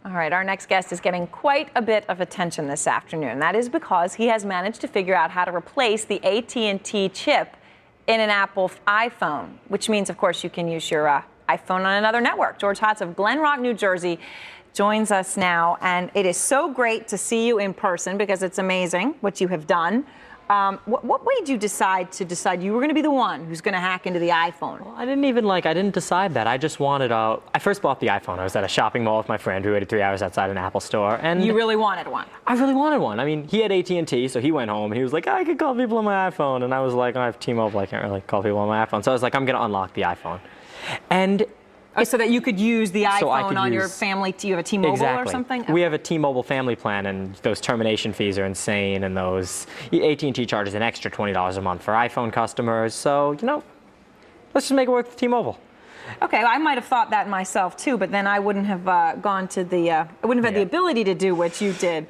All right, our next guest is getting quite a bit of attention this afternoon. That is because he has managed to figure out how to replace the AT&T chip in an Apple iPhone, which means, of course, you can use your iPhone on another network. George Hotz of Glen Rock, New Jersey, joins us now, and it is so great to see you in person because it's amazing what you have done. What made you decide you were going to be the one who's going to hack into the iPhone? Well, I didn't decide that. I just wanted I first bought the iPhone. I was at a shopping mall with my friend. We waited 3 hours outside an Apple store. And you really wanted one? I really wanted one. I mean, he had AT&T, so he went home and he was like, I could call people on my iPhone. And I was like, I have T-Mobile. I can't really call people on my iPhone. So I was like, I'm going to unlock the iPhone. And so that you could use the iPhone on your family. You have a T-Mobile or something? We have a T-Mobile family plan, and those termination fees are insane, and those AT&T charges an extra $20 a month for iPhone customers. So, let's just make it work with T-Mobile. Okay, I might have thought that myself too, but then I wouldn't have gone to I wouldn't have had the ability to do what you did.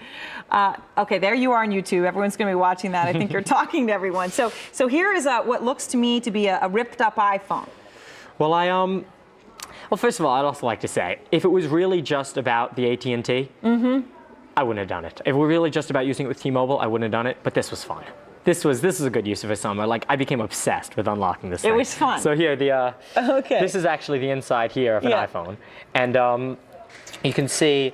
Okay, there you are on YouTube. Everyone's going to be watching that. I think you're talking to everyone. So here is what looks to me to be a ripped up iPhone. Well, Well, first of all, I'd also like to say, if it was really just about the AT&T, I wouldn't have done it. If it were really just about using it with T-Mobile, I wouldn't have done it, but this was fun. This is a good use of a summer. Like, I became obsessed with unlocking this thing. It was fun. So here, this is actually the inside here of an iPhone. And you can see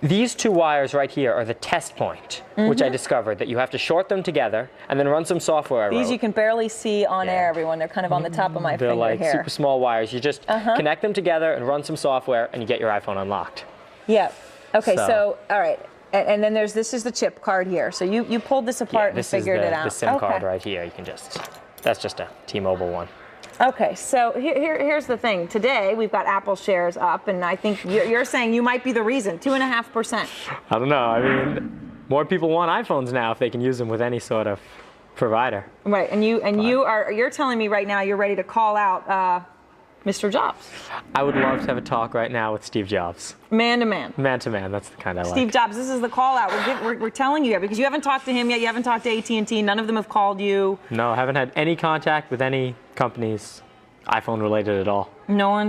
these two wires right here are the test point, which I discovered that you have to short them together and then run some software. These you can barely see on air, everyone. They're kind of on the top of my finger here. They're like super small wires. You just connect them together and run some software, and you get your iPhone unlocked. Yeah. Okay. So all right. And then this is the chip card here. So you pulled this apart and figured it out. This is the SIM card right here. You can that's just a T-Mobile one. Okay, so here's the thing. Today, we've got Apple shares up, and I think you're saying you might be the reason, 2.5%. I don't know. I mean, more people want iPhones now if they can use them with any sort of provider. Right, and you're telling me right now you're ready to call out Mr. Jobs. I would love to have a talk right now with Steve Jobs. Man to man. Man to man, that's the kind I like. Steve Jobs, this is the call out. We're telling you here because you haven't talked to him yet. You haven't talked to AT&T. None of them have called you. No, I haven't had any contact with any companies iPhone related at all. No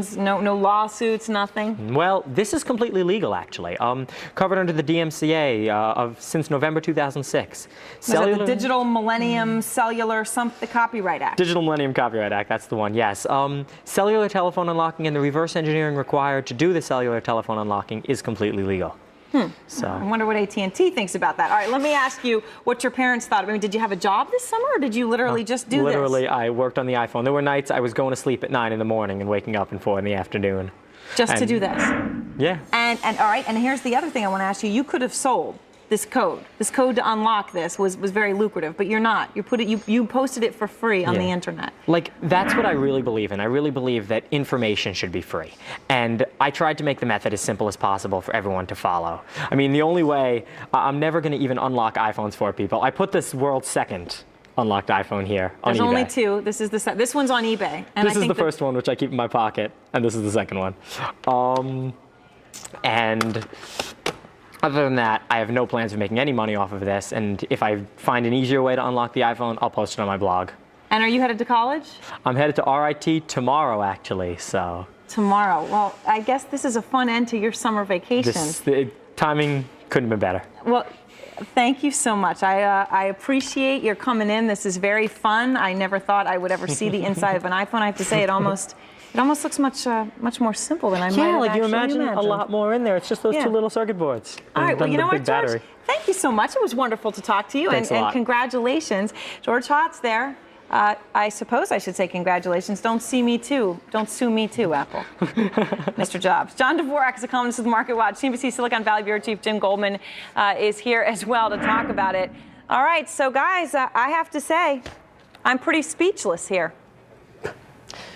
lawsuits, nothing? Well, this is completely legal, actually. Covered under the DMCA since November 2006. Is that the Digital Millennium Cellular the Copyright Act? Digital Millennium Copyright Act, that's the one, yes. Cellular telephone unlocking and the reverse engineering required to do the cellular telephone unlocking is completely legal. So I wonder what AT&T thinks about that. All right, let me ask you what your parents thought. I mean, did you have a job this summer, or did you literally just do this? Literally, I worked on the iPhone. There were nights I was going to sleep at 9 in the morning and waking up at 4 in the afternoon. Just to do this? Yeah. And all right, and here's the other thing I want to ask you. You could have sold this code. This code to unlock this was very lucrative, but you're not. You posted it for free on the internet. Like, that's what I really believe in. I really believe that information should be free. And I tried to make the method as simple as possible for everyone to follow. I mean, the only way, I'm never going to even unlock iPhones for people. I put this world's second unlocked iPhone here on eBay. There's only two. This one's on eBay. And this is the first one, which I keep in my pocket, and this is the second one. And other than that, I have no plans of making any money off of this, and if I find an easier way to unlock the iPhone, I'll post it on my blog. And are you headed to college? I'm headed to RIT tomorrow, actually, so. Tomorrow. Well, I guess this is a fun end to your summer vacation. The timing couldn't have been better. Well, thank you so much. I appreciate your coming in. This is very fun. I never thought I would ever see the inside of an iPhone. I have to say, it almost looks much more simple than I might have actually imagined. A lot more in there. It's just those two little circuit boards. All right, well, you know what, George? Thank you so much. It was wonderful to talk to you. Thanks a lot. And congratulations. George Hotz there. I suppose I should say congratulations. Don't sue me too, Apple. Mr. Jobs. John Dvorak is a columnist with Market Watch. CNBC Silicon Valley Bureau Chief Jim Goldman is here as well to talk about it. All right, so guys, I have to say, I'm pretty speechless here.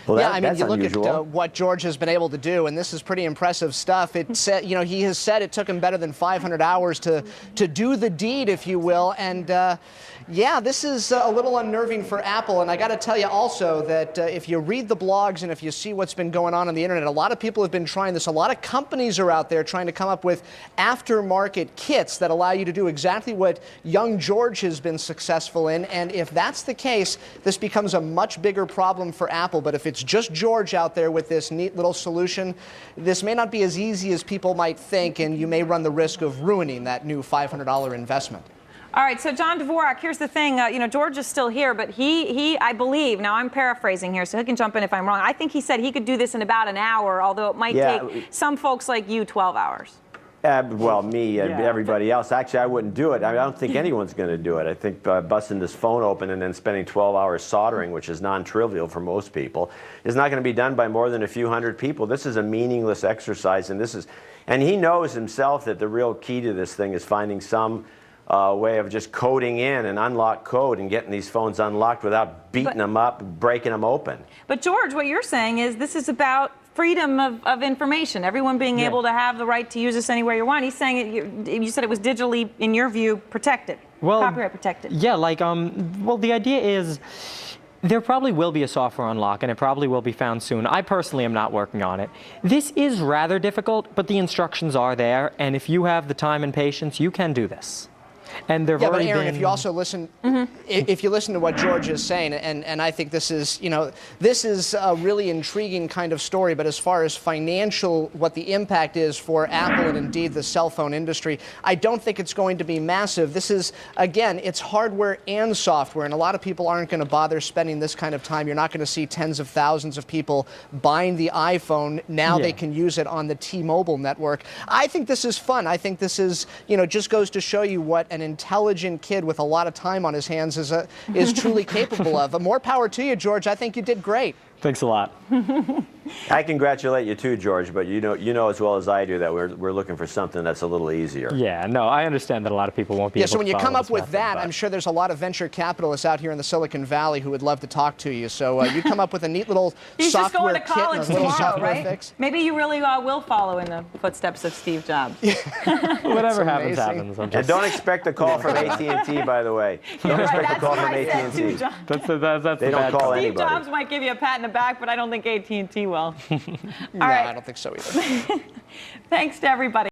Well, yeah, I mean, you look at what George has been able to do, and this is pretty impressive stuff. It said, he has said it took him better than 500 hours to do the deed, if you will. And yeah, this is a little unnerving for Apple. And I got to tell you also that if you read the blogs and if you see what's been going on the internet, a lot of people have been trying this. A lot of companies are out there trying to come up with aftermarket kits that allow you to do exactly what young George has been successful in. And if that's the case, this becomes a much bigger problem for Apple. But if it's just George out there with this neat little solution, this may not be as easy as people might think, and you may run the risk of ruining that new $500 investment. All right, so John Dvorak, here's the thing. George is still here, but he, I believe, now I'm paraphrasing here, so he can jump in if I'm wrong. I think he said he could do this in about an hour, although it might take some folks like you 12 hours. Well, me and everybody else. Actually, I wouldn't do it. I don't think anyone's going to do it. I think busting this phone open and then spending 12 hours soldering, which is non-trivial for most people, is not going to be done by more than a few hundred people. This is a meaningless exercise, and he knows himself that the real key to this thing is finding some way of just coding in an unlocked code and getting these phones unlocked without beating them up, breaking them open. But George, what you're saying is this is about freedom of information, everyone being able to have the right to use this anywhere you want. He's saying you said it was digitally, in your view, protected, copyright protected. Yeah, well, the idea is there probably will be a software unlock, and it probably will be found soon. I personally am not working on it. This is rather difficult, but the instructions are there, and if you have the time and patience, you can do this. And but Aaron, if you also listen, if you listen to what George is saying, and I think this is, this is a really intriguing kind of story. But as far as financial, what the impact is for Apple and indeed the cell phone industry, I don't think it's going to be massive. This is, again, it's hardware and software, and a lot of people aren't going to bother spending this kind of time. You're not going to see tens of thousands of people buying the iPhone. Now they can use it on the T-Mobile network. I think this is fun. I think this is, just goes to show you what an intelligent kid with a lot of time on his hands is truly capable of. More power to you, George. I think you did great. Thanks a lot. I congratulate you too, George, but you know as well as I do that we're looking for something that's a little easier. Yeah, no, I understand that a lot of people won't be able to so when you come up with method, that, I'm sure there's a lot of venture capitalists out here in the Silicon Valley who would love to talk to you. So you come up with a neat little software kit and a little software fix. Maybe you really will follow in the footsteps of Steve Jobs. Whatever happens, happens. And don't expect a call from AT&T, by the way. Don't expect a call from AT&T. That's they don't call anybody. Steve Jobs might give you a pat in the back, but I don't think AT&T will. No, I don't think so either. Thanks to everybody.